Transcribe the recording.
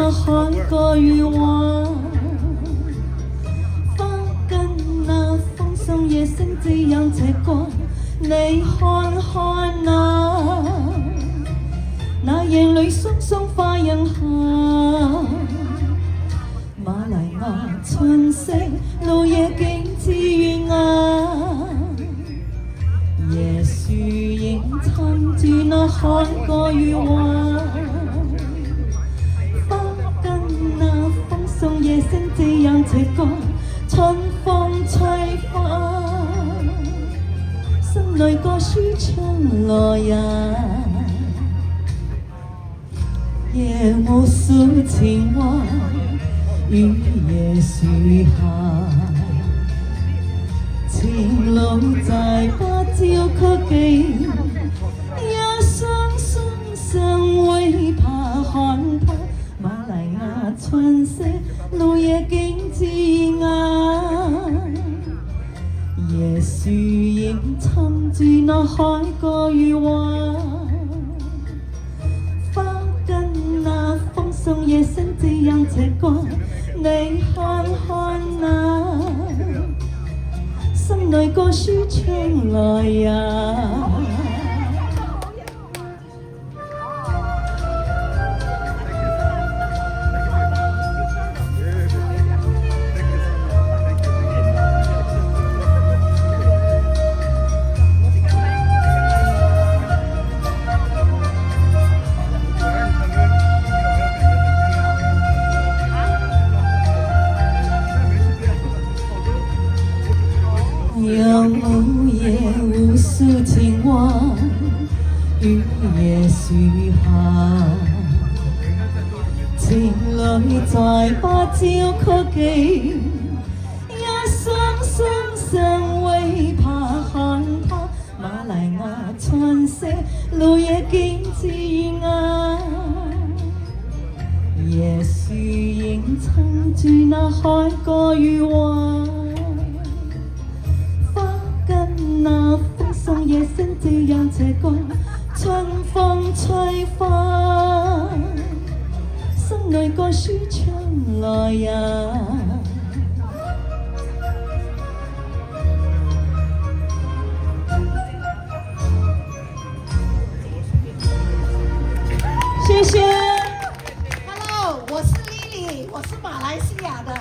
那海個與我，花跟那風霜夜星這樣斜過，你看看那夜裏雙雙花印下，瑪利亞春色路夜景致遠啊，椰樹影襯住那海個與我，花跟那風送夜星這樣斜過，春風吹花，心裏歌舒暢來呀。夜無數情話於椰樹下，情侶在芭蕉區記，一雙雙相會怕看他，瑪利亞春色路夜景致啊，椰樹影襯住那海個與我。送夜星這樣斜過，你看看心裏歌舒暢來呀。有午夜無數情話於椰樹下，情侶在芭蕉區記，一雙雙相會怕看他，瑪利亞春色路夜景致啊，椰樹影襯住那海個與我。那風送夜星這樣斜過，春風吹花，心裏歌舒暢來呀。謝謝。Hello， 我是 Lily， 我是馬來西亞的。